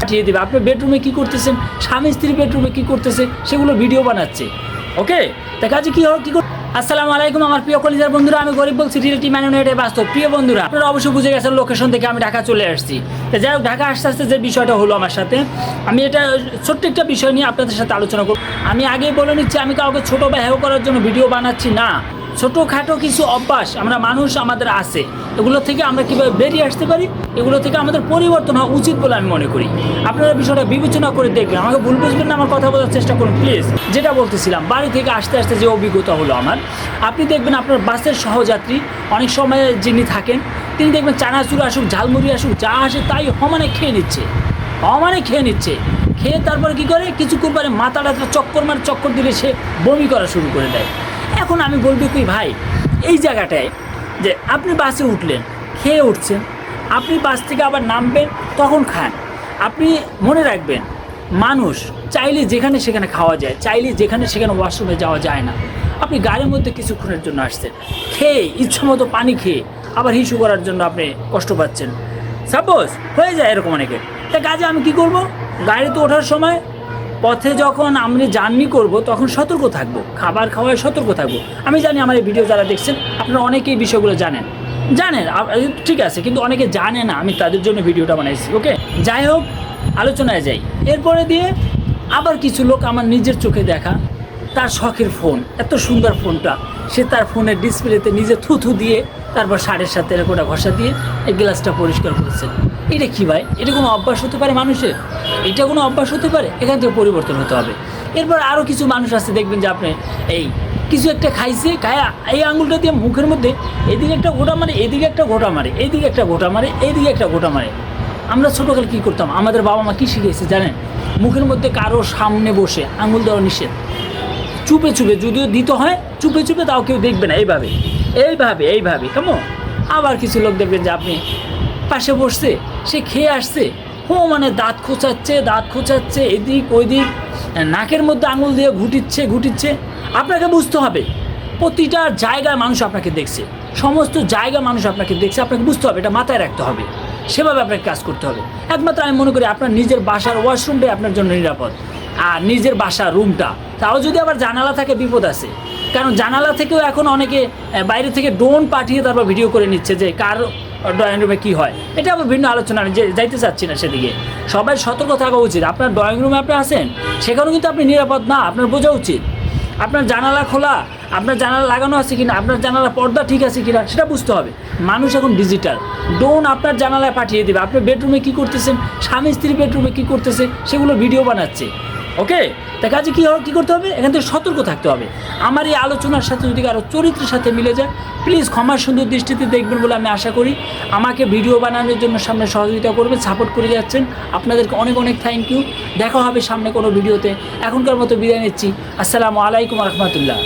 পাঠিয়ে দেবে। আপনার বেডরুমে কী করতেছেন, স্বামী স্ত্রী বেডরুমে কী করতেছে সেগুলো ভিডিও বানাচ্ছে। ওকে, তা কাজে কী আসসালামু আলাইকুম আমার প্রিয় কলিজার বন্ধুরা, আমি গরিব বলছি, রিয়েলিটি মানে নয়, এটাই বাস্তব। প্রিয় বন্ধুরা, আপনারা অবশ্যই বুঝে গেছেন লোকেশন থেকে আমি ঢাকা চলে আসছি। তো যাই হোক, ঢাকা আস্তে আস্তে যে বিষয়টা হলো আমার সাথে, আমি এটা ছোট্ট একটা বিষয় নিয়ে আপনাদের সাথে আলোচনা করব। আমি আগেই বলে নিচ্ছি, আমি কাউকে ছোটো বা হেয় করার জন্য ভিডিও বানাচ্ছি না। ছোটোখাটো কিছু অভ্যাস আমরা মানুষ আমাদের আছে, এগুলো থেকে আমরা কীভাবে বেরিয়ে আসতে পারি, এগুলো থেকে আমাদের পরিবর্তন হওয়া উচিত বলে আমি মনে করি। আপনারা বিষয়টা বিবেচনা করে দেখবেন, আমাকে ভুল বুঝবেন না, আমার কথা বলার চেষ্টা করুন প্লিজ। যেটা বলতেছিলাম, বাড়ি থেকে আসতে আসতে যে অভিজ্ঞতা হলো আমার, আপনি দেখবেন আপনার বাসের সহযাত্রী অনেক সময় যিনি থাকেন, তিনি দেখবেন চানাচুর আসুক, ঝালমুড়ি আসুক, যা আসে তাই সমানে খেয়ে নিচ্ছে। খেয়ে তারপরে কী করে, কিছুক্ষণ পরে মাথাটা চক্কর দিলে সে বমি করা শুরু করে দেয়। এখন আমি বলবো কি ভাই, এই জায়গাটায় যে আপনি বাসে উঠলেন, খেয়ে উঠছেন, আপনি বাস থেকে আবার নামবেন, তখন খান। আপনি মনে রাখবেন, মানুষ চাইলে যেখানে সেখানে খাওয়া যায়, চাইলে যেখানে সেখানে ওয়াশরুমে যাওয়া যায় না। আপনি গাড়ির মধ্যে কিছুক্ষণের জন্য আসছেন, খেয়ে ইচ্ছামতো পানি খেয়ে আবার হিসু করার জন্য আপনি কষ্ট পাচ্ছেন। সাপোজ হয়ে যায় এরকম অনেকে। তা কাজে আমি কি করব, গাড়িতে ওঠার সময় পথে যখন আমি জার্নি করব তখন সতর্ক থাকবো, খাবার খাওয়ায় সতর্ক থাকবো। আমি জানি আমার এই ভিডিও যারা দেখছেন আপনারা অনেকেই বিষয়গুলো জানেন, ঠিক আছে, কিন্তু অনেকে জানে না, আমি তাদের জন্য ভিডিওটা বানাইছি। ওকে, যাই হোক, আলোচনায় যাই। এরপরে দিয়ে আবার কিছু লোক আমার নিজের চোখে দেখা, তার শখের ফোন, এত সুন্দর ফোনটা, সে তার ফোনের ডিসপ্লেতে নিজে থুথু দিয়ে তারপর সারের সাথে এরকমটা ঘষা দিয়ে এই গ্লাসটা পরিষ্কার করেছে। এটা কী ভাই, এটা কোনো অভ্যাস হতে পারে মানুষের? এটা কোনো অভ্যাস হতে পারে? এখান থেকে পরিবর্তন হতে হবে। এরপর আরও কিছু মানুষ আছে দেখবেন যে আপনি এই কিছু একটা খাইছে, খায়া এই আঙুলটা দিয়ে মুখের মধ্যে এদিকে একটা গোটা মারে, এদিকে একটা গোটা মারে, এইদিকে একটা গোটা মারে, এইদিকে একটা গোটা মারে। আমরা ছোটোকালে কী করতাম, আমাদের বাবা মা কী শিখিয়েছে জানেন? মুখের মধ্যে কারো সামনে বসে আঙুল দেওয়া নিষেধ। চুপে যদিও দিতে হয়, চুপে তাও কেউ দেখবে না, এইভাবে কেমন। আবার কিছু লোক দেখবেন যে আপনি পাশে বসছে, সে খেয়ে আসছে, মানে দাঁত খোঁচাচ্ছে এদিক ওইদিক, নাকের মধ্যে আঙুল দিয়ে ঘুটিচ্ছে। আপনাকে বুঝতে হবে, প্রতিটা জায়গায় মানুষ আপনাকে দেখছে, সমস্ত জায়গায় মানুষ আপনাকে দেখছে, আপনাকে বুঝতে হবে, এটা মাথায় রাখতে হবে, সেভাবে আপনাকে কাজ করতে হবে। একমাত্র আমি মনে করি আপনার নিজের বাসার ওয়াশরুমটাই আপনার জন্য নিরাপদ। আর নিজের বাসার রুমটা, তাও যদি আবার জানালা থাকে বিপদ আছে, কারণ জানালা থেকেও এখন অনেকে বাইরে থেকে ড্রোন পাঠিয়ে তারপর ভিডিও করে নিচ্ছে যে কার ড্রয়িং রুমে কী হয়। এটা আবার ভিন্ন আলোচনা, আমি যাইতে চাচ্ছি না সেদিকে। সবাই সতর্ক থাকা উচিত। আপনার ড্রয়িং রুমে আপনি আসেন, সেখানেও কিন্তু আপনি নিরাপদ না, আপনার বোঝা উচিত। আপনার জানালা খোলা, আপনার জানালা লাগানো আছে কিনা, আপনার জানালা পর্দা ঠিক আছে কিনা, সেটা বুঝতে হবে। মানুষ এখন ডিজিটাল, ড্রোন আপনার জানালায় পাঠিয়ে দেবে আপনার বেডরুমে কী করতেছেন, স্বামী স্ত্রী বেডরুমে কী করতেছে সেগুলো ভিডিও বানাচ্ছে। ওকে, তা কাজে কী করতে হবে, এখান থেকে সতর্ক থাকতে হবে। আমার এই আলোচনার সাথে যদি আরও চরিত্রের সাথে মিলে যায়, প্লিজ ক্ষমার সুন্দর দৃষ্টিতে দেখবেন বলে আমি আশা করি। আমাকে ভিডিও বানানোর জন্য সামনে সহযোগিতা করবেন, সাপোর্ট করে যাচ্ছেন, আপনাদেরকে অনেক থ্যাংক ইউ। দেখা হবে সামনে কোনো ভিডিওতে। এখনকার মতো বিদায় নিচ্ছি। আসসালামু আলাইকুম রহমতুল্লাহ।